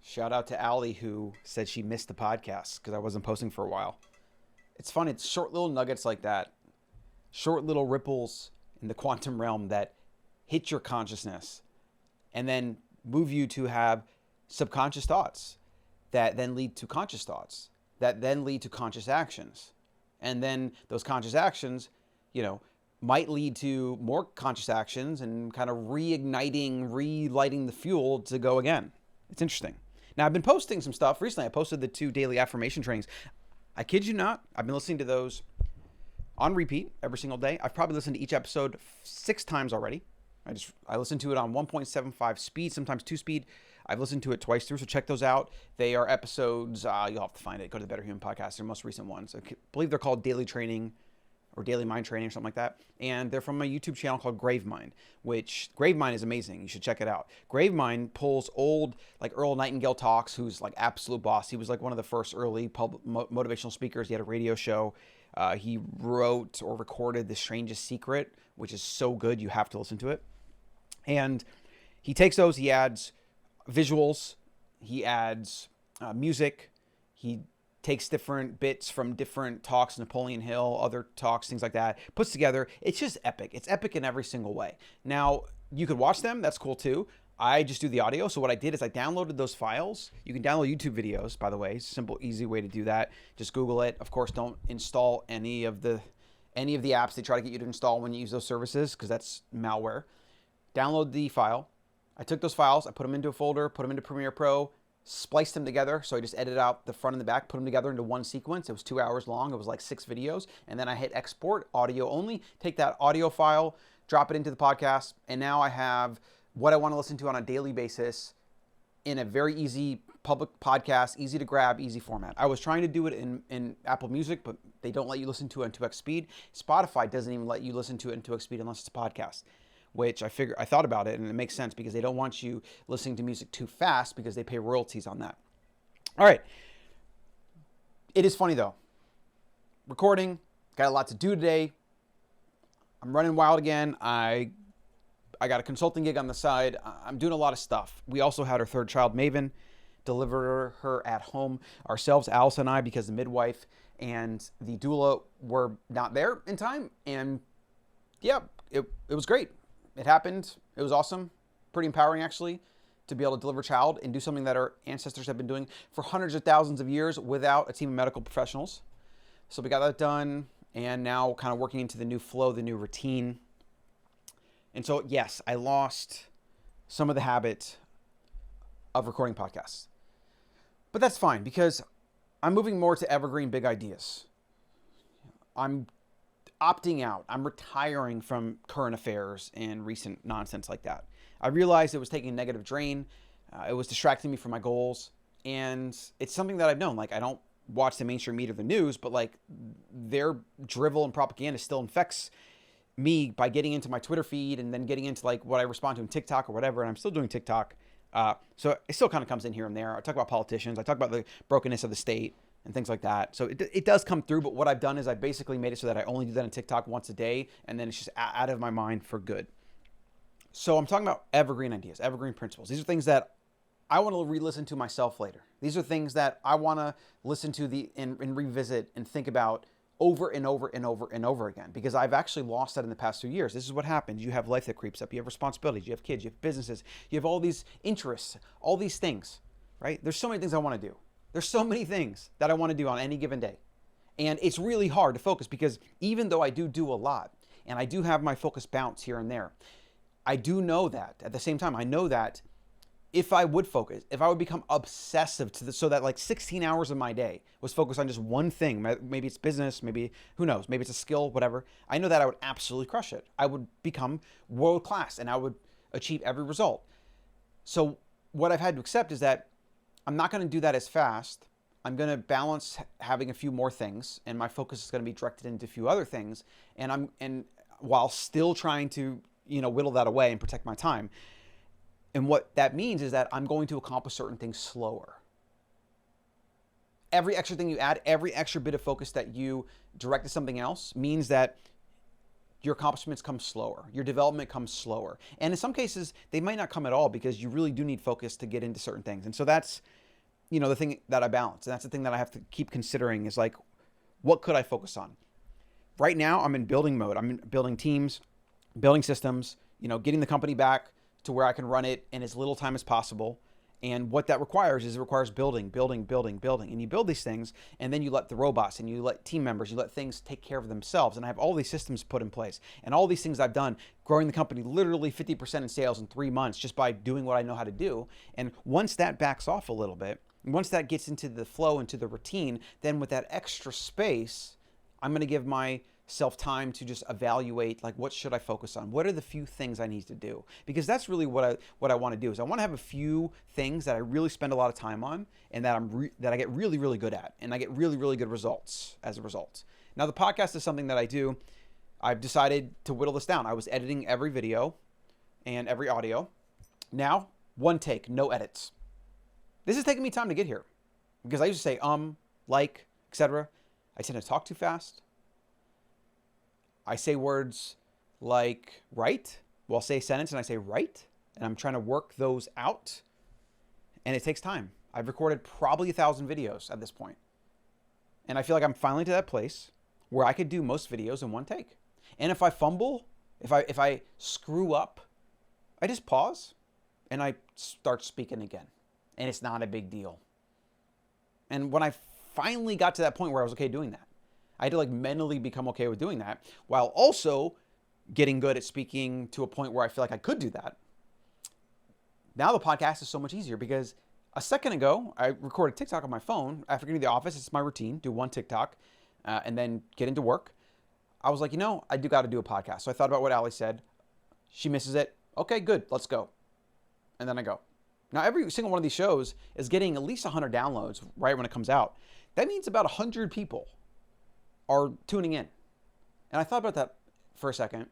Shout out to Allie who said she missed the podcast because I wasn't posting for a while. It's fun. It's short little nuggets like that. Short little ripples in the quantum realm that hit your consciousness and then move you to have subconscious thoughts that then lead to conscious thoughts that then lead to conscious actions. And then those conscious actions, might lead to more conscious actions and kind of relighting the fuel to go again. It's interesting. Now, I've been posting some stuff recently. I posted the 2 daily affirmation trainings. I kid you not, I've been listening to those on repeat every single day. I've probably listened to each episode 6 times already. I listen to it on 1.75 speed, sometimes 2 speed. I've listened to it twice through, so check those out. They are episodes, you'll have to find it. Go to the Better Human Podcast, their most recent ones. I believe they're called Daily Training or Daily Mind Training or something like that. And they're from my YouTube channel called Gravemind, which Gravemind is amazing. You should check it out. Gravemind pulls old, like Earl Nightingale talks, who's like absolute boss. He was like one of the first early motivational speakers. He had a radio show. He wrote or recorded The Strangest Secret, which is so good. You have to listen to it. And he takes those, he adds visuals, he adds music, he takes different bits from different talks, Napoleon Hill, other talks, things like that, puts together. It's just epic. It's epic in every single way. Now, you could watch them. That's cool too. I just do the audio. So what I did is I downloaded those files. You can download YouTube videos, by the way. Simple, easy way to do that. Just Google it. Of course, don't install any of the apps they try to get you to install when you use those services, because that's malware. Download the file. I took those files, I put them into a folder, put them into Premiere Pro, spliced them together. So I just edited out the front and the back, put them together into one sequence. It was 2 hours long. It was like 6 videos. And then I hit export, audio only, take that audio file, drop it into the podcast. And now I have what I want to listen to on a daily basis in a very easy public podcast, easy to grab, easy format. I was trying to do it in Apple Music, but they don't let you listen to it in 2x speed. Spotify doesn't even let you listen to it in 2x speed unless it's a podcast. Which I thought about it, and it makes sense because they don't want you listening to music too fast because they pay royalties on that. All right. It is funny though. Recording, got a lot to do today. I'm running wild again. I got a consulting gig on the side. I'm doing a lot of stuff. We also had our 3rd child, Maven, deliver her at home ourselves, Alice and I, because the midwife and the doula were not there in time. And yeah, it was great. It happened. It was awesome. Pretty empowering, actually, to be able to deliver a child and do something that our ancestors have been doing for hundreds of thousands of years without a team of medical professionals. So we got that done, and now kind of working into the new flow, the new routine. And so, yes, I lost some of the habit of recording podcasts. But that's fine because I'm moving more to evergreen big ideas. I'm opting out. I'm retiring from current affairs and recent nonsense like that. I realized it was taking a negative drain. It was distracting me from my goals. And it's something that I've known. Like, I don't watch the mainstream media or the news, but like their drivel and propaganda still infects me by getting into my Twitter feed and then getting into like what I respond to in TikTok or whatever. And I'm still doing TikTok. So it still kind of comes in here and there. I talk about politicians. I talk about the brokenness of the state and things like that. So it does come through, but what I've done is I basically made it so that I only do that on TikTok once a day, and then it's just out of my mind for good. So I'm talking about evergreen ideas, evergreen principles. These are things that I want to re-listen to myself later. These are things that I want to listen to and revisit and think about over and over and over and over again, because I've actually lost that in the past 2 years. This is what happens. You have life that creeps up. You have responsibilities. You have kids. You have businesses. You have all these interests, all these things, right? There's so many things I want to do. There's so many things that I want to do on any given day. And it's really hard to focus because even though I do a lot and I do have my focus bounce here and there, I do know that at the same time, I know that if I would focus, if I would become obsessive so that like 16 hours of my day was focused on just one thing, maybe it's business, maybe who knows, maybe it's a skill, whatever. I know that I would absolutely crush it. I would become world class and I would achieve every result. So what I've had to accept is that I'm not going to do that as fast. I'm going to balance having a few more things, and my focus is going to be directed into a few other things. And while still trying to, whittle that away and protect my time. And what that means is that I'm going to accomplish certain things slower. Every extra thing you add, every extra bit of focus that you direct to something else means that your accomplishments come slower. Your development comes slower. And in some cases, they might not come at all because you really do need focus to get into certain things. And so that's, the thing that I balance. And that's the thing that I have to keep considering is like, what could I focus on? Right now, I'm in building mode. I'm building teams, building systems, getting the company back to where I can run it in as little time as possible. And what that requires is it requires building. And you build these things, and then you let the robots and you let team members, you let things take care of themselves. And I have all these systems put in place. And all these things I've done, growing the company literally 50% in sales in 3 months just by doing what I know how to do. And once that backs off a little bit, once that gets into the flow, into the routine, then with that extra space, I'm going to give myself time to just evaluate, like, what should I focus on? What are the few things I need to do? Because that's really what I want to do is I want to have a few things that I really spend a lot of time on and that that I get really, really good at, and I get really, really good results as a result. Now, the podcast is something that I do. I've decided to whittle this down. I was editing every video and every audio. Now, one take, no edits. This is taking me time to get here because I used to say, like, etc. I tend to talk too fast. I say words like right. Well, I'll say a sentence and I say right. And I'm trying to work those out. And it takes time. I've recorded probably 1,000 videos at this point. And I feel like I'm finally to that place where I could do most videos in one take. And if I fumble, if I screw up, I just pause and I start speaking again. And it's not a big deal. And when I finally got to that point where I was okay doing that, I had to like mentally become okay with doing that while also getting good at speaking to a point where I feel like I could do that. Now the podcast is so much easier because a second ago, I recorded TikTok on my phone. After getting to the office, it's my routine, do one TikTok and then get into work. I was like, I do got to do a podcast. So I thought about what Allie said. She misses it. Okay, good. Let's go. And then I go. Now, every single one of these shows is getting at least 100 downloads right when it comes out. That means about 100 people are tuning in. And I thought about that for a second.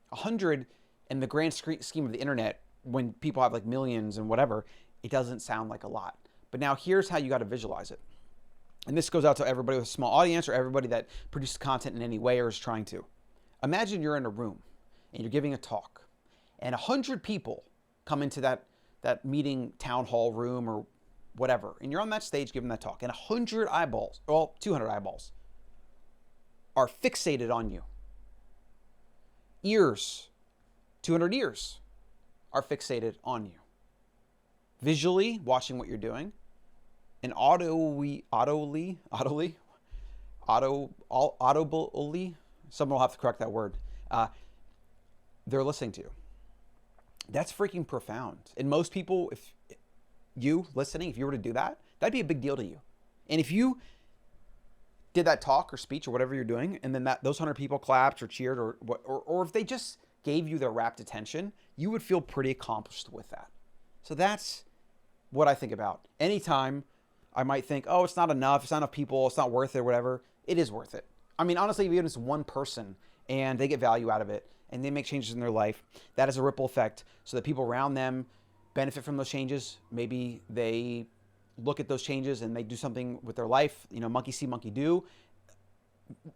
100 in the grand scheme of the internet, when people have like millions and whatever, it doesn't sound like a lot. But now here's how you got to visualize it. And this goes out to everybody with a small audience or everybody that produces content in any way or is trying to. Imagine you're in a room and you're giving a talk and 100 people come into that meeting town hall room or whatever, and you're on that stage giving that talk, and 100 eyeballs, well, 200 eyeballs are fixated on you. Ears, 200 ears are fixated on you. Visually watching what you're doing, and audibly, someone will have to correct that word, they're listening to you. That's freaking profound. And most people, if you listening, if you were to do that, that'd be a big deal to you. And if you did that talk or speech or whatever you're doing, and then those 100 people clapped or cheered or if they just gave you their rapt attention, you would feel pretty accomplished with that. So that's what I think about. Anytime I might think, oh, it's not enough people, it's not worth it or whatever, it is worth it. I mean, honestly, even if it's one person and they get value out of it, and they make changes in their life, that is a ripple effect so that people around them benefit from those changes. Maybe they look at those changes and they do something with their life. Monkey see, monkey do.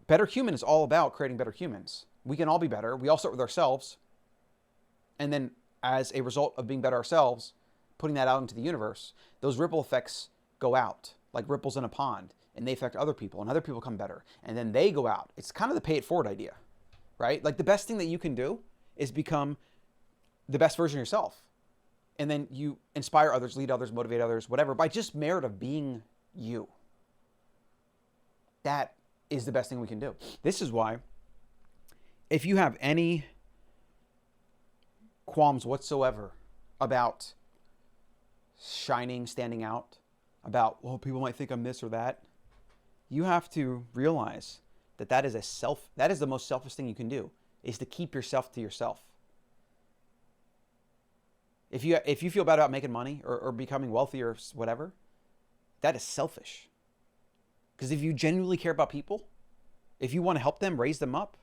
Better Human is all about creating better humans. We can all be better. We all start with ourselves. And then as a result of being better ourselves, putting that out into the universe, those ripple effects go out like ripples in a pond, and they affect other people, and other people come better. And then they go out. It's kind of the pay it forward idea. Right? Like the best thing that you can do is become the best version of yourself. And then you inspire others, lead others, motivate others, whatever, by just merit of being you. That is the best thing we can do. This is why, if you have any qualms whatsoever about shining, standing out, about, well, people might think I'm this or that, you have to realize that is the most selfish thing you can do, is to keep yourself to yourself. If you feel bad about making money or becoming wealthy or whatever, that is selfish. Because if you genuinely care about people, if you want to help them, raise them up,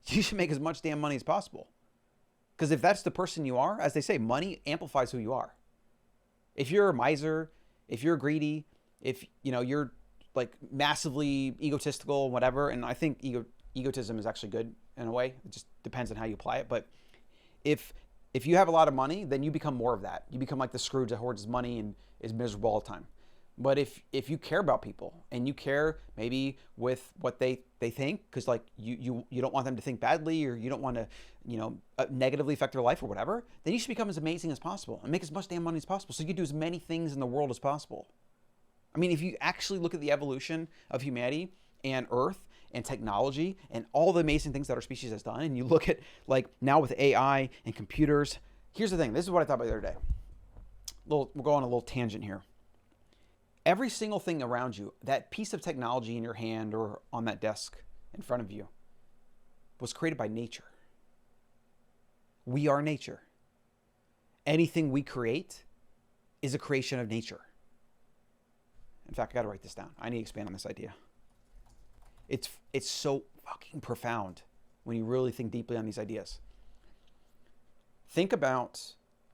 you should make as much damn money as possible. Because if that's the person you are, as they say, money amplifies who you are. If you're a miser, if you're greedy, if you're like massively egotistical, whatever, and I think egotism is actually good in a way. It just depends on how you apply it. But if you have a lot of money, then you become more of that. You become like the Scrooge that hoards his money and is miserable all the time. But if you care about people and you care maybe with what they think, because like you don't want them to think badly, or you don't want to negatively affect their life or whatever, then you should become as amazing as possible and make as much damn money as possible so you can do as many things in the world as possible. I mean, if you actually look at the evolution of humanity and Earth and technology and all the amazing things that our species has done, and you look at like now with AI and computers, here's the thing. This is what I thought about the other day. We'll go on a little tangent here. Every single thing around you, that piece of technology in your hand or on that desk in front of you, was created by nature. We are nature. Anything we create is a creation of nature. In fact, I got to write this down. I need to expand on this idea. It's so fucking profound when you really think deeply on these ideas. Think about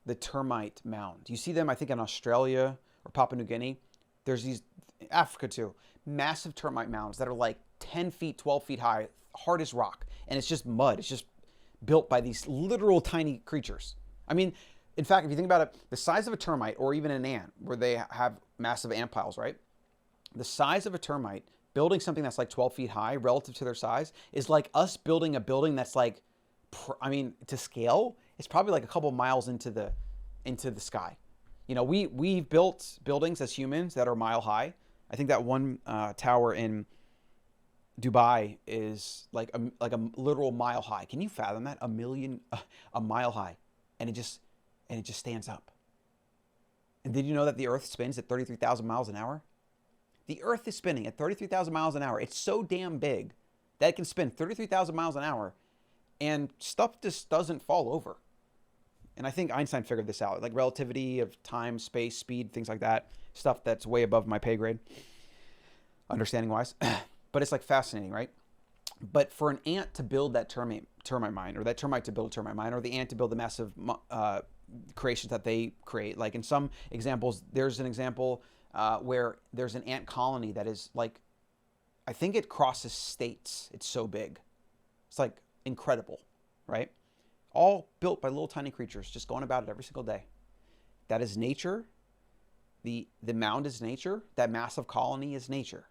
the termite mound. You see them, I think, in Australia or Papua New Guinea. There's these, Africa too, massive termite mounds that are like 10 feet, 12 feet high, hard as rock. And it's just mud. It's just built by these literal tiny creatures. I mean, in fact, if you think about it, the size of a termite or even an ant, where they have massive ant piles, right? The size of a termite building something that's like 12 feet high relative to their size is like us building a building that's like, I mean, to scale, it's probably like a couple miles into the sky. You know, we've built buildings as humans that are mile high. I think that one tower in Dubai is like a literal mile high. Can you fathom that? A mile high, and it just stands up. And did you know that the Earth spins at 33,000 miles an hour? The Earth is spinning at 33,000 miles an hour. It's so damn big that it can spin 33,000 miles an hour, and stuff just doesn't fall over. And I think Einstein figured this out, like relativity of time, space, speed, things like that. Stuff that's way above my pay grade, understanding-wise. But it's like fascinating, right? But for an ant to build that termite mine, or that termite to build a termite mine, or the ant to build the massive creations that they create, like in some examples, there's an example where there's an ant colony that is like, I think it crosses states. It's so big. It's like incredible, right? All built by little tiny creatures, just going about it every single day. That is nature. The mound is nature. That massive colony is nature.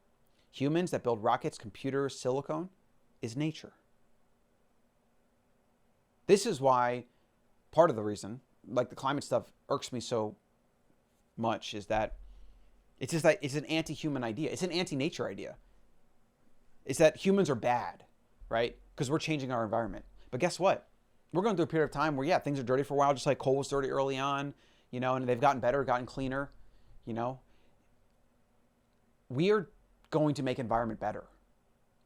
Humans that build rockets, computers, silicone is nature. This is why, part of the reason, like the climate stuff irks me so much, is that it's just like it's an anti-human idea. It's an anti-nature idea. It's that humans are bad, right? Because we're changing our environment. But guess what? We're going through a period of time where, yeah, things are dirty for a while, just like coal was dirty early on, and they've gotten better, gotten cleaner, We are going to make environment better.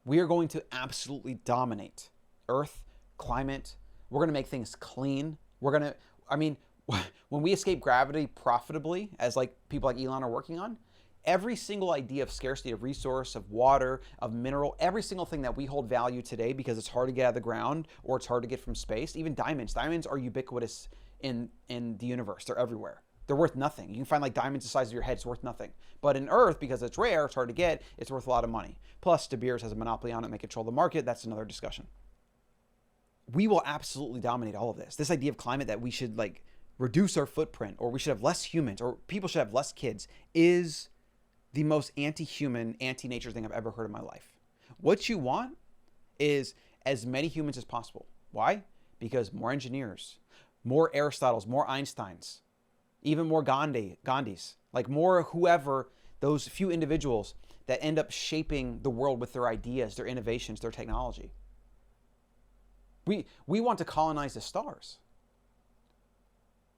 We are going to absolutely dominate Earth, climate. We're going to make things clean. When we escape gravity profitably, as like people like Elon are working on, every single idea of scarcity of resource, of water, of mineral, every single thing that we hold value today because it's hard to get out of the ground or it's hard to get from space, even diamonds. Diamonds are ubiquitous in the universe. They're everywhere. They're worth nothing. You can find like diamonds the size of your head. It's worth nothing. But in Earth, because it's rare, it's hard to get, it's worth a lot of money. Plus, De Beers has a monopoly on it and they control the market. That's another discussion. We will absolutely dominate all of this. This idea of climate that we should like reduce our footprint, or we should have less humans, or people should have less kids, is the most anti-human, anti-nature thing I've ever heard in my life. What you want is as many humans as possible. Why? Because more engineers, more Aristotles, more Einsteins, even more Gandhis, like more whoever, those few individuals that end up shaping the world with their ideas, their innovations, their technology. We want to colonize the stars.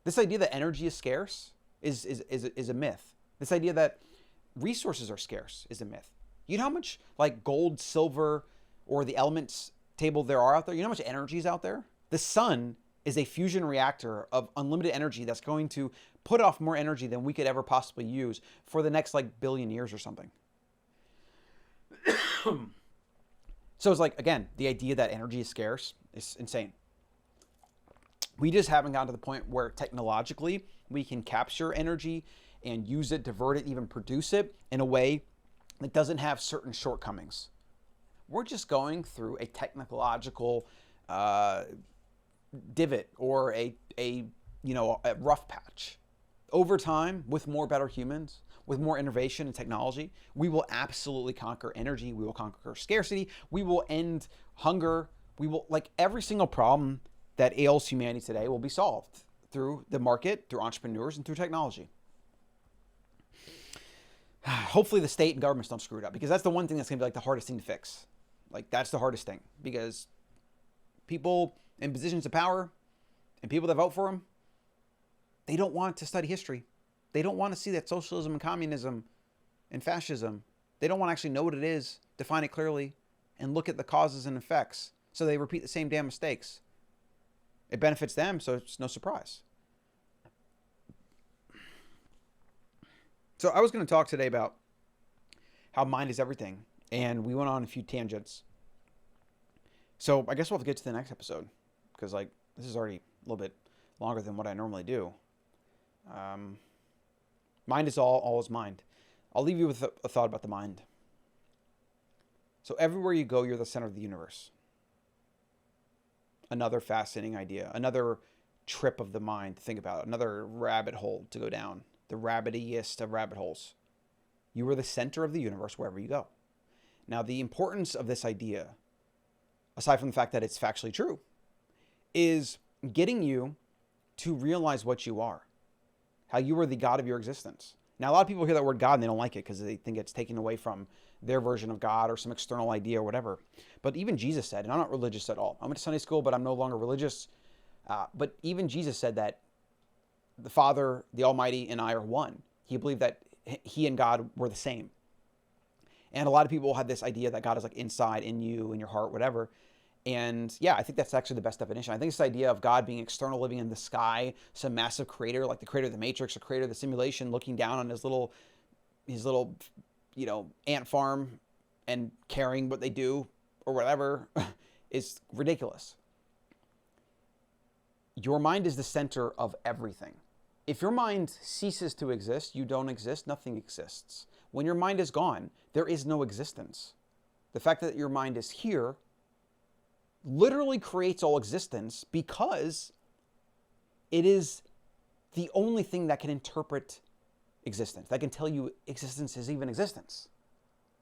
This idea that energy is scarce is a myth. This idea that resources are scarce is a myth. You know how much like gold, silver, or the elements table there are out there? You know how much energy is out there? The sun is a fusion reactor of unlimited energy that's going to put off more energy than we could ever possibly use for the next like billion years or something. So it's like, again, the idea that energy is scarce is insane. We just haven't gotten to the point where technologically we can capture energy and use it, divert it, even produce it in a way that doesn't have certain shortcomings. We're just going through a technological divot or a rough patch. Over time, with more better humans, with more innovation and technology, we will absolutely conquer energy. We will conquer scarcity. We will end hunger. We will, like, every single problem that ails humanity today will be solved through the market, through entrepreneurs, and through technology. Hopefully the state and governments don't screw it up, because that's the one thing that's going to be like the hardest thing to fix. Like, that's the hardest thing, because people in positions of power and people that vote for them, they don't want to study history. They don't want to see that socialism and communism and fascism, they don't want to actually know what it is, define it clearly, and look at the causes and effects. So they repeat the same damn mistakes. It benefits them, so it's no surprise. So I was going to talk today about how mind is everything, and we went on a few tangents. So I guess we'll have to get to the next episode, because like this is already a little bit longer than what I normally do. Mind is all is mind. I'll leave you with a thought about the mind. So everywhere you go, you're the center of the universe. Another fascinating idea, another trip of the mind to think about, another rabbit hole to go down, the rabbitiest of rabbit holes. You are the center of the universe wherever you go. Now, the importance of this idea, aside from the fact that it's factually true, is getting you to realize what you are, how you are the God of your existence. Now, a lot of people hear that word God and they don't like it because they think it's taken away from their version of God or some external idea or whatever. But even Jesus said, and I'm not religious at all. I went to Sunday school, but I'm no longer religious. But even Jesus said that the Father, the Almighty, and I are one. He believed that he and God were the same. And a lot of people have this idea that God is like inside, in you, in your heart, whatever. And yeah, I think that's actually the best definition. I think this idea of God being external, living in the sky, some massive creator, like the creator of the Matrix, the creator of the simulation, looking down on his little, ant farm and caring what they do or whatever is ridiculous. Your mind is the center of everything. If your mind ceases to exist, you don't exist, nothing exists. When your mind is gone, there is no existence. The fact that your mind is here literally creates all existence because it is the only thing that can interpret existence, that can tell you existence is even existence.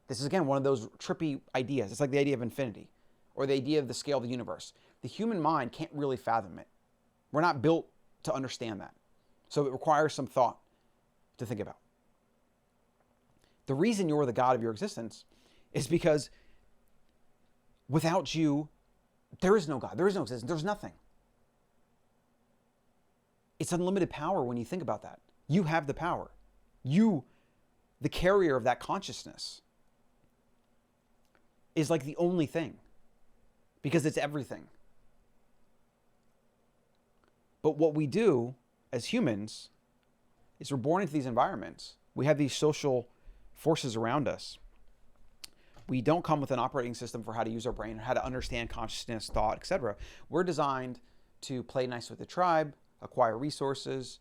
This is, again, one of those trippy ideas. It's like the idea of infinity or the idea of the scale of the universe. The human mind can't really fathom it. We're not built to understand that. So it requires some thought to think about. The reason you're the God of your existence is because without you, there is no God. There is no existence. There's nothing. It's unlimited power when you think about that. You have the power. You, the carrier of that consciousness, is like the only thing because it's everything. But what we do as humans is we're born into these environments. We have these social forces around us. We don't come with an operating system for how to use our brain, how to understand consciousness, thought, etc. We're designed to play nice with the tribe, acquire resources,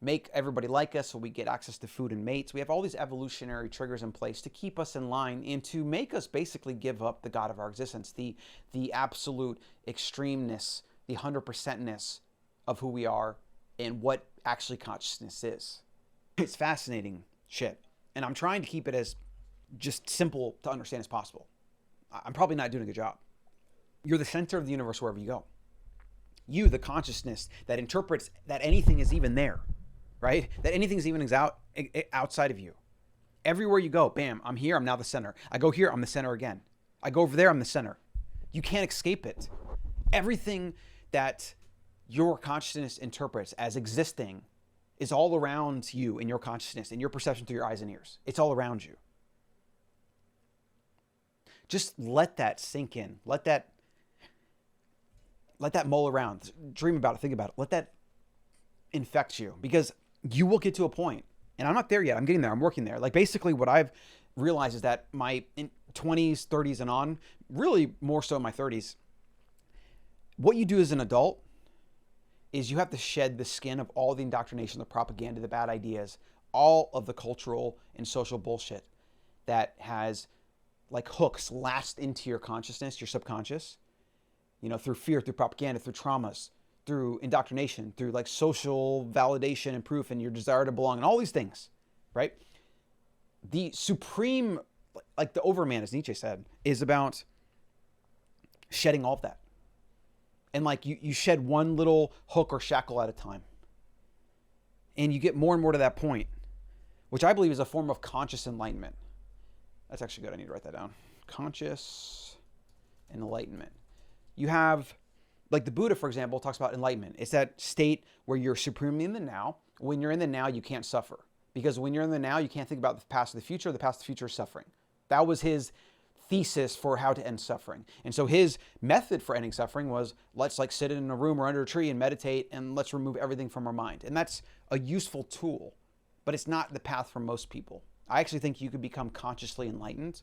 make everybody like us so we get access to food and mates. We have all these evolutionary triggers in place to keep us in line and to make us basically give up the God of our existence, the absolute extremeness, the 100%ness of who we are and what actually consciousness is. It's fascinating shit. And I'm trying to keep it as just simple to understand as possible. I'm probably not doing a good job. You're the center of the universe wherever you go. You, the consciousness that interprets that anything is even there, right? That anything is even outside of you. Everywhere you go, bam, I'm here, I'm now the center. I go here, I'm the center again. I go over there, I'm the center. You can't escape it. Everything that your consciousness interprets as existing is all around you in your consciousness, in your perception through your eyes and ears. It's all around you. Just let that sink in. Let that mull around. Dream about it. Think about it. Let that infect you, because you will get to a point, and I'm not there yet. I'm getting there. I'm working there. Like, basically what I've realized is that my 20s, 30s and on, really more so in my 30s, what you do as an adult is you have to shed the skin of all the indoctrination, the propaganda, the bad ideas, all of the cultural and social bullshit that has like hooks latched into your consciousness, your subconscious, through fear, through propaganda, through traumas, through indoctrination, through like social validation and proof and your desire to belong and all these things, right? The supreme, like the overman, as Nietzsche said, is about shedding all of that. And like you shed one little hook or shackle at a time. And you get more and more to that point, which I believe is a form of conscious enlightenment. That's actually good. I need to write that down. Conscious enlightenment. You have, like the Buddha, for example, talks about enlightenment. It's that state where you're supremely in the now. When you're in the now, you can't suffer. Because when you're in the now, you can't think about the past or the future. The past or the future is suffering. That was his thesis for how to end suffering. And so his method for ending suffering was, let's like sit in a room or under a tree and meditate and let's remove everything from our mind. And that's a useful tool, but it's not the path for most people. I actually think you could become consciously enlightened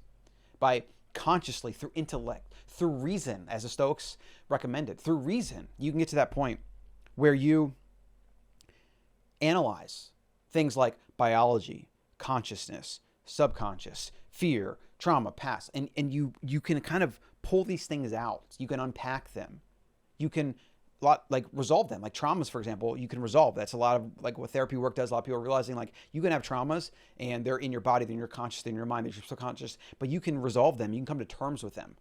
by consciously, through intellect, through reason, as the Stoics recommended. Through reason, you can get to that point where you analyze things like biology, consciousness, subconscious, fear, trauma, past, and you can kind of pull these things out. You can unpack them. You can resolve them. Like traumas, for example, you can resolve. That's a lot of like what therapy work does. A lot of people are realizing like you can have traumas and they're in your body, they're in your conscious, they're in your mind, they're in your subconscious, but you can resolve them. You can come to terms with them.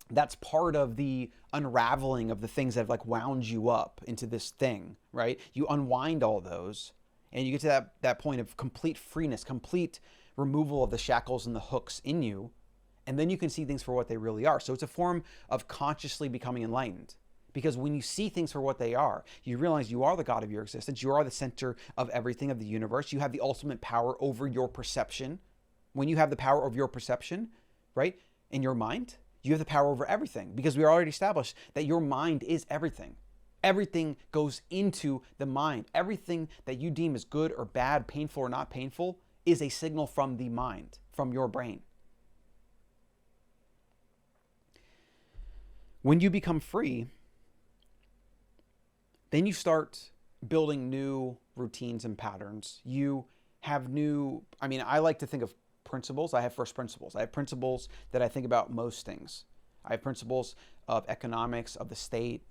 That's part of the unraveling of the things that have like wound you up into this thing, right? You unwind all those and you get to that point of complete freeness, complete removal of the shackles and the hooks in you. And then you can see things for what they really are. So it's a form of consciously becoming enlightened. Because when you see things for what they are, you realize you are the God of your existence. You are the center of everything, of the universe. You have the ultimate power over your perception. When you have the power of your perception, right, in your mind, you have the power over everything. Because we already established that your mind is everything. Everything goes into the mind. Everything that you deem as good or bad, painful or not painful, is a signal from the mind, from your brain. When you become free, then you start building new routines and patterns. You have I like to think of principles. I have first principles. I have principles that I think about most things. I have principles of economics, of the state,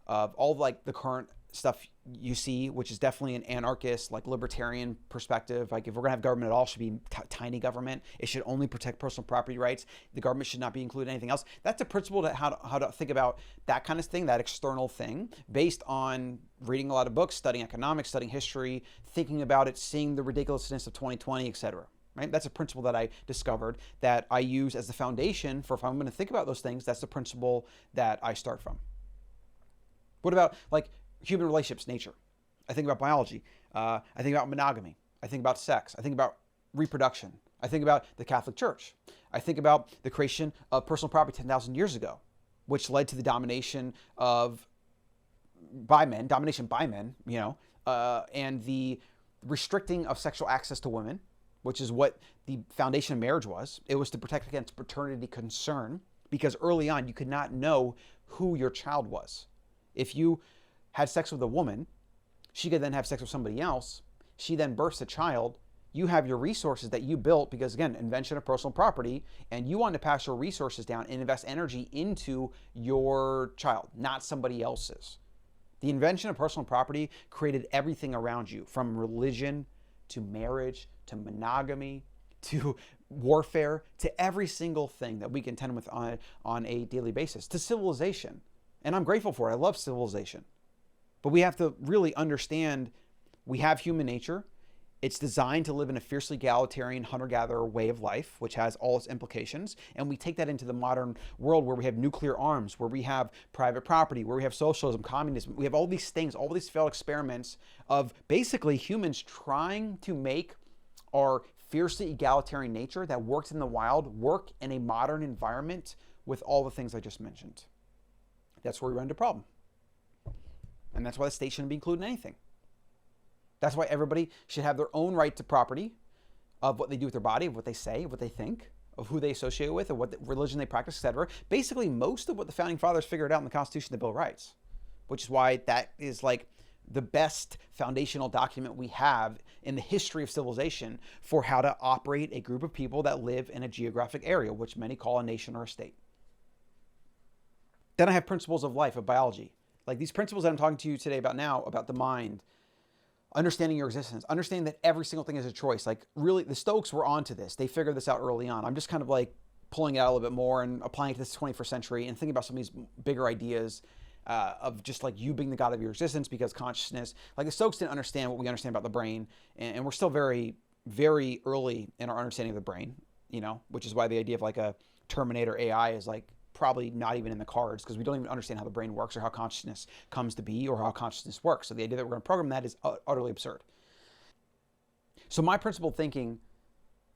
of all of like the current stuff you see, which is definitely an anarchist, like libertarian perspective. Like if we're gonna have government at all, it should be tiny government. It should only protect personal property rights. The government should not be included in anything else. That's a principle to how to think about that kind of thing, that external thing, based on reading a lot of books, studying economics, studying history, thinking about it, seeing the ridiculousness of 2020, etc. Right? That's a principle that I discovered that I use as the foundation for if I'm going to think about those things. That's the principle that I start from. What about like human relationships, nature? I think about biology. I think about monogamy. I think about sex. I think about reproduction. I think about the Catholic Church. I think about the creation of personal property 10,000 years ago, which led to the domination by men, and the restricting of sexual access to women, which is what the foundation of marriage was. It was to protect against paternity concern, because early on you could not know who your child was. If you had sex with a woman, she could then have sex with somebody else. She then births a child. You have your resources that you built because, again, invention of personal property, and you want to pass your resources down and invest energy into your child, not somebody else's. The invention of personal property created everything around you, from religion to marriage to monogamy to warfare to every single thing that we contend with on a daily basis, to civilization. And I'm grateful for it. I love civilization. But we have to really understand we have human nature. It's designed to live in a fiercely egalitarian hunter-gatherer way of life, which has all its implications. And we take that into the modern world where we have nuclear arms, where we have private property, where we have socialism, communism. We have all these things, all these failed experiments of basically humans trying to make our fiercely egalitarian nature that works in the wild work in a modern environment with all the things I just mentioned. That's where we run into a problem. And that's why the state shouldn't be included in anything. That's why everybody should have their own right to property of what they do with their body, of what they say, of what they think, of who they associate with, of what religion they practice, etc. Basically, most of what the Founding Fathers figured out in the Constitution, the Bill of Rights, which is why that is like the best foundational document we have in the history of civilization for how to operate a group of people that live in a geographic area, which many call a nation or a state. Then I have principles of life, of biology. Like these principles that I'm talking to you today about now, about the mind, understanding your existence, understanding that every single thing is a choice. Like really, the Stoics were onto this. They figured this out early on. I'm just kind of like pulling it out a little bit more and applying it to this 21st century and thinking about some of these bigger ideas of just like you being the god of your existence, because consciousness, like the Stoics didn't understand what we understand about the brain. And we're still very, very early in our understanding of the brain, you know, which is why the idea of like a Terminator AI is like probably not even in the cards, because we don't even understand how the brain works or how consciousness comes to be or how consciousness works. So the idea that we're going to program that is utterly absurd. So my principled thinking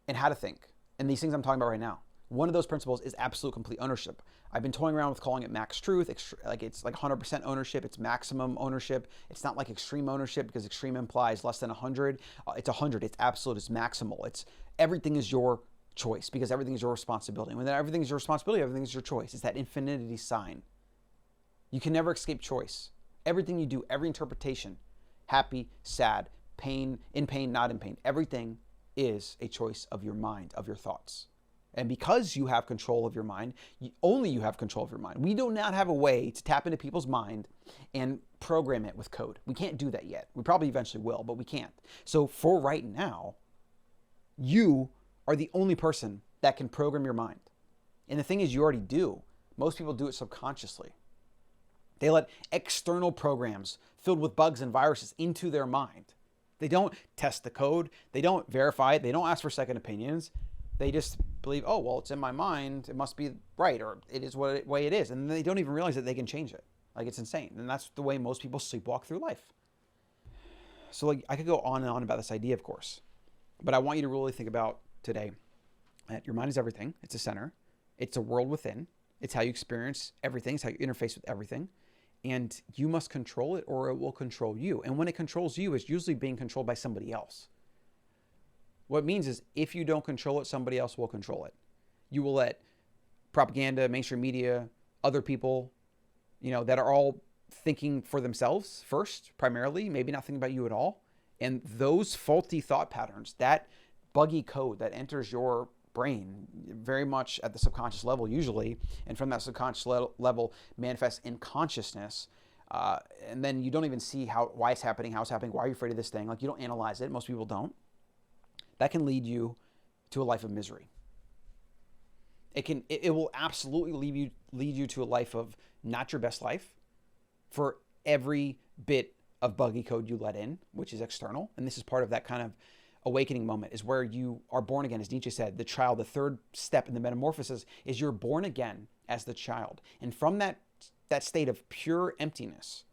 and how to think, and these things I'm talking about right now, one of those principles is absolute complete ownership. I've been toying around with calling it max truth. Like it's like 100% ownership. It's maximum ownership. It's not like extreme ownership, because extreme implies less than 100. It's 100. It's absolute. It's maximal. It's everything is your choice, because everything is your responsibility. And when everything is your responsibility, everything is your choice. It's that infinity sign. You can never escape choice. Everything you do, every interpretation, happy, sad, pain, not in pain, everything is a choice of your mind, of your thoughts. And because you have control of your mind, only you have control of your mind. We do not have a way to tap into people's mind and program it with code. We can't do that yet. We probably eventually will, but we can't. So for right now, you are the only person that can program your mind. And the thing is, you already do. Most people do it subconsciously. They let external programs filled with bugs and viruses into their mind. They don't test the code. They don't verify it. They don't ask for second opinions. They just believe, oh, well, it's in my mind. It must be right, or it is what way it is. And they don't even realize that they can change it. Like, it's insane. And that's the way most people sleepwalk through life. So like, I could go on and on about this idea, of course. But I want you to really think about today that your mind is everything. It's a center. It's a world within. It's how you experience everything. It's how you interface with everything. And you must control it, or it will control you. And when it controls you, it's usually being controlled by somebody else. What it means is, if you don't control it, somebody else will control it. You will let propaganda, mainstream media, other people, you know, that are all thinking for themselves first, primarily, maybe not thinking about you at all. And those faulty thought patterns, that buggy code that enters your brain very much at the subconscious level usually, and from that subconscious level manifests in consciousness, and then you don't even see why it's happening, how it's happening, why are you afraid of this thing? Like, you don't analyze it. Most people don't. That can lead you to a life of misery. It will absolutely lead you to a life of not your best life for every bit of buggy code you let in, which is external. And this is part of that kind of awakening moment, is where you are born again. As Nietzsche said, the child, the third step in the metamorphosis is you're born again as the child. And from that state of pure emptiness,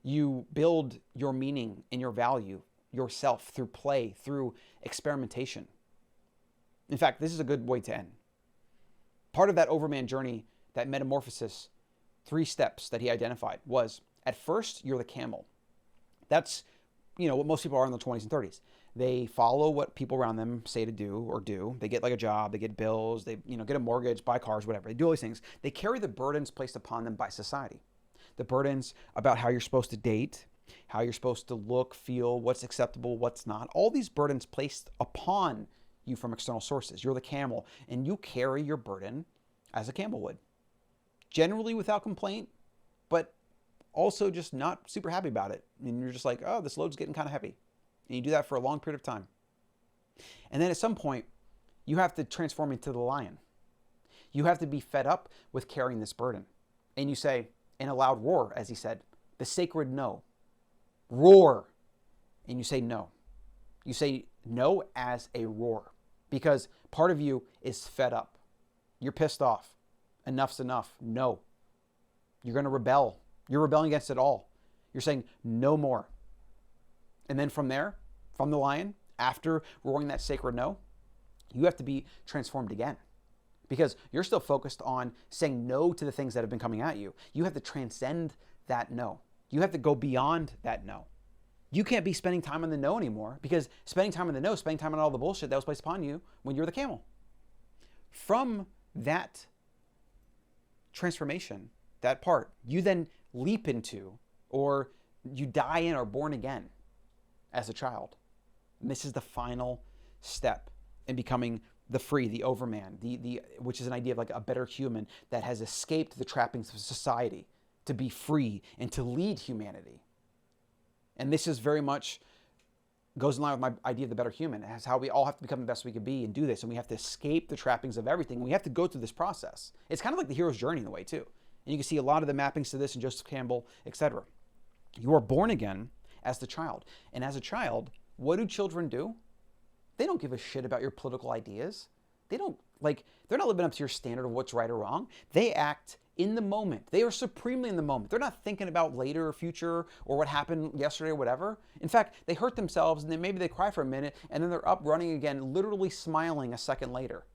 you build your meaning and your value yourself through play, through experimentation. In fact, this is a good way to end. Part of that overman journey, that metamorphosis, 3 steps that he identified was, at first, you're the camel. That's, you know, what most people are in their 20s and 30s. They follow what people around them say to do or do. They get like a job, they get bills, they, you know, get a mortgage, buy cars, whatever. They do all these things. They carry the burdens placed upon them by society. The burdens about how you're supposed to date, how you're supposed to look, feel, what's acceptable, what's not. All these burdens placed upon you from external sources. You're the camel, and you carry your burden as a camel would. Generally without complaint, but also just not super happy about it. I mean, you're just like, oh, this load's getting kind of heavy. And you do that for a long period of time. And then at some point, you have to transform into the lion. You have to be fed up with carrying this burden. And you say, in a loud roar, as he said, the sacred no. Roar. And you say no. You say no as a roar, because part of you is fed up. You're pissed off. Enough's enough. No. You're going to rebel. You're rebelling against it all. You're saying no more. And then from there, from the lion, after roaring that sacred no, you have to be transformed again, because you're still focused on saying no to the things that have been coming at you. You have to transcend that no. You have to go beyond that no. You can't be spending time on the no anymore, because spending time on the no, spending time on all the bullshit that was placed upon you when you were the camel. From that transformation, that part, you then leap into, or You die and are born again as a child. And this is the final step in becoming the free, the overman, which is an idea of like a better human that has escaped the trappings of society to be free and to lead humanity. And this is very much goes in line with my idea of the better human. It's how we all have to become the best we can be and do this. And we have to escape the trappings of everything. We have to go through this process. It's kind of like the hero's journey in a way too. And you can see a lot of the mappings to this in Joseph Campbell, etc. You are born again as the child. And as a child, what do children do? They don't give a shit about your political ideas. They're not living up to your standard of what's right or wrong. They act in the moment. They are supremely in the moment. They're not thinking about later or future or what happened yesterday or whatever. In fact, they hurt themselves and then maybe they cry for a minute and then they're up running again, literally smiling a second later.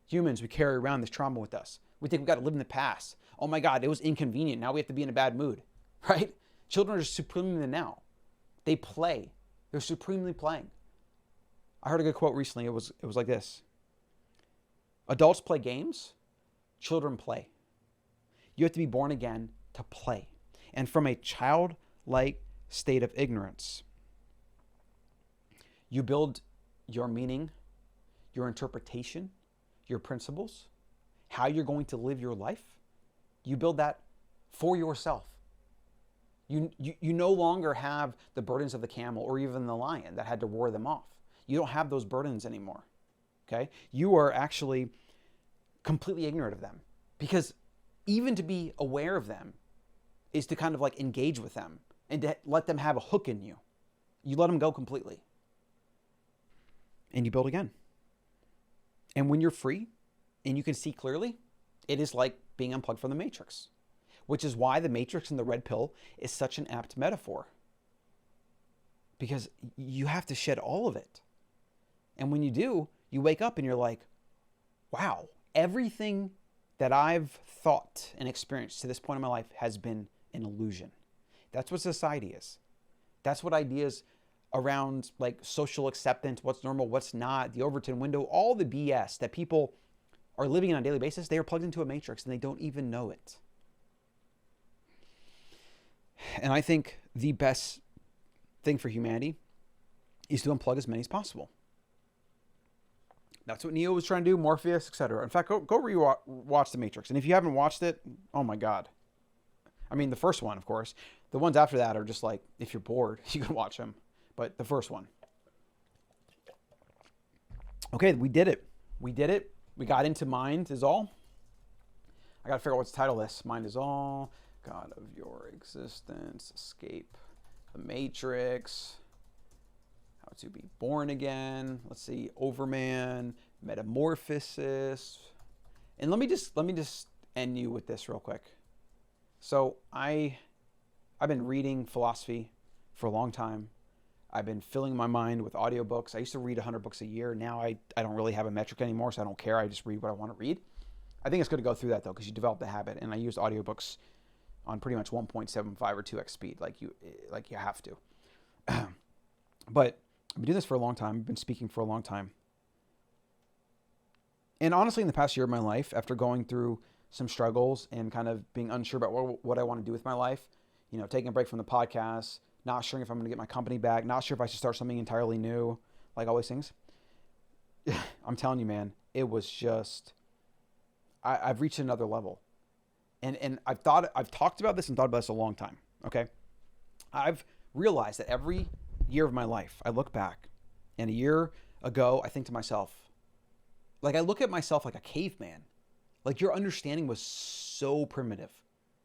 Humans, we carry around this trauma with us. We think we've got to live in the past. Oh my God, it was inconvenient. Now we have to be in a bad mood, right? Children are supremely in the now. They play. They're supremely playing. I heard a good quote recently. It was like this. Adults play games. Children play. You have to be born again to play. And from a childlike state of ignorance, you build your meaning, your interpretation, your principles, how you're going to live your life. You build that for yourself. You no longer have the burdens of the camel or even the lion that had to ward them off. You don't have those burdens anymore. Okay? You are actually completely ignorant of them, because even to be aware of them is to kind of like engage with them and to let them have a hook in you. You let them go completely. And you build again. And when you're free and you can see clearly, it is like being unplugged from the Matrix, which is why the Matrix and the red pill is such an apt metaphor, because you have to shed all of it. And when you do, you wake up and you're like, wow, everything that I've thought and experienced to this point in my life has been an illusion. That's what society is. That's what ideas around like social acceptance, what's normal, what's not, the Overton window, all the BS that people are living on a daily basis, they are plugged into a matrix and they don't even know it. And I think the best thing for humanity is to unplug as many as possible. That's what Neo was trying to do, Morpheus, etc. In fact, go watch The Matrix. And if you haven't watched it, oh my God. I mean, the first one, of course. The ones after that are just like, if you're bored, you can watch them. But the first one. Okay, we did it. We did it. We got into Mind is All. I got to figure out what to title this. Mind is All. God of your existence. Escape the Matrix. How to be born again. Let's see. Overman. Metamorphosis. And let me just end you with this real quick. So I've been reading philosophy for a long time. I've been filling my mind with audiobooks. I used to read 100 books a year. Now I don't really have a metric anymore, so I don't care. I just read what I want to read. I think it's good to go through that, though, because you develop the habit. And I use audiobooks on pretty much 1.75 or 2x speed, like you have to. But I've been doing this for a long time. I've been speaking for a long time. And honestly, in the past year of my life, after going through some struggles and kind of being unsure about what I want to do with my life, you know, taking a break from the podcast, not sure if I'm going to get my company back, not sure if I should start something entirely new, like all these things. I'm telling you, man, it was just, I've reached another level. And I've talked about this and thought about this a long time, okay? I've realized that every year of my life, I look back, and a year ago, I think to myself, like I look at myself like a caveman. Like your understanding was so primitive.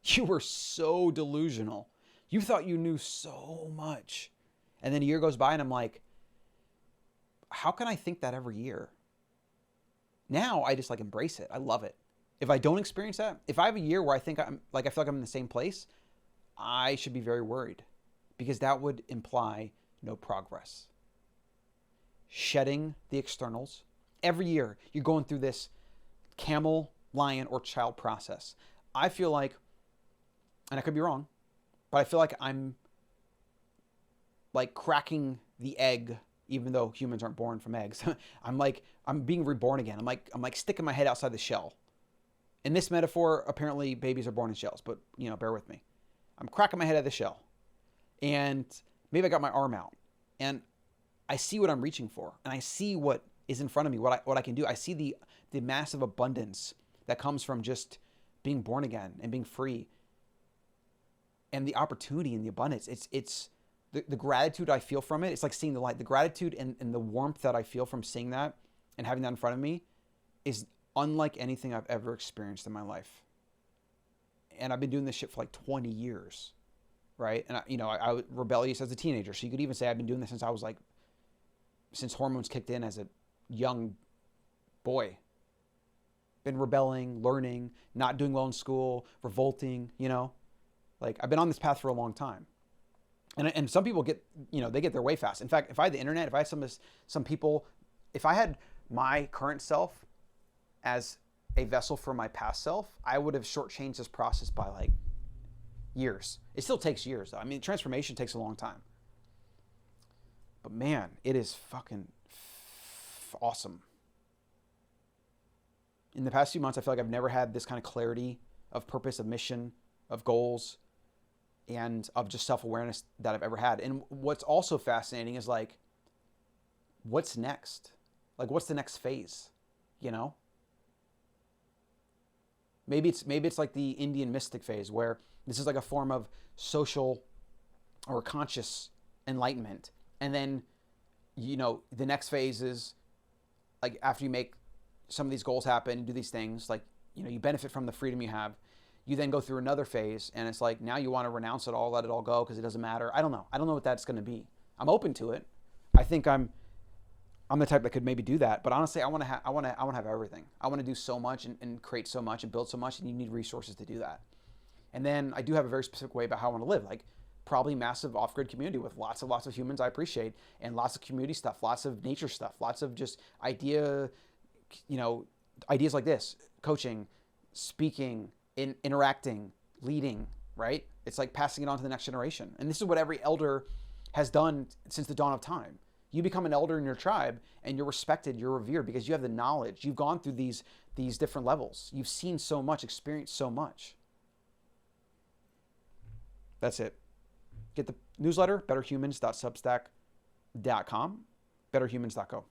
You were so delusional. You thought you knew so much. And then a year goes by and I'm like, how can I think that every year? Now I just like embrace it. I love it. If I don't experience that, if I have a year where I feel like I'm in the same place, I should be very worried, because that would imply no progress. Shedding the externals. Every year you're going through this camel, lion, or child process. I feel like, and I could be wrong, but I feel like I'm like cracking the egg, even though humans aren't born from eggs. I'm being reborn again. I'm like sticking my head outside the shell. In this metaphor, apparently babies are born in shells, but you know, bear with me. I'm cracking my head out of the shell. And maybe I got my arm out and I see what I'm reaching for, and I see what is in front of me, what I can do. I see the massive abundance that comes from just being born again and being free, and the opportunity and the abundance. It's the gratitude I feel from it. It's like seeing the light. The gratitude and the warmth that I feel from seeing that and having that in front of me is unlike anything I've ever experienced in my life. And I've been doing this shit for like 20 years, right? And I was rebellious as a teenager. So you could even say I've been doing this since hormones kicked in as a young boy. Been rebelling, learning, not doing well in school, revolting, Like, I've been on this path for a long time. And some people get their way fast. In fact, if I had the internet, if I had some people, if I had my current self as a vessel for my past self, I would have shortchanged this process by like years. It still takes years though. I mean, transformation takes a long time. But man, it is fucking awesome. In the past few months, I feel like I've never had this kind of clarity of purpose, of mission, of goals, and of just self-awareness that I've ever had. And what's also fascinating is like, what's next? Like, what's the next phase? Maybe it's like the Indian mystic phase, where this is like a form of social or conscious enlightenment. And then, the next phase is like, after you make some of these goals happen and do these things, like, you benefit from the freedom you have. You then go through another phase, and it's like, now you want to renounce it all, let it all go because it doesn't matter. I don't know what that's going to be. I'm open to it. I think I'm the type that could maybe do that. But honestly, I want to have everything. I want to do so much and create so much and build so much, and you need resources to do that. And then I do have a very specific way about how I want to live, like probably massive off-grid community with lots of humans I appreciate, and lots of community stuff, lots of nature stuff, lots of just ideas like this, coaching, speaking, interacting, leading, right? It's like passing it on to the next generation. And this is what every elder has done since the dawn of time. You become an elder in your tribe, and you're respected, you're revered, because you have the knowledge. You've gone through these different levels. You've seen so much, experienced so much. That's it. Get the newsletter, betterhumans.substack.com, betterhumans.co.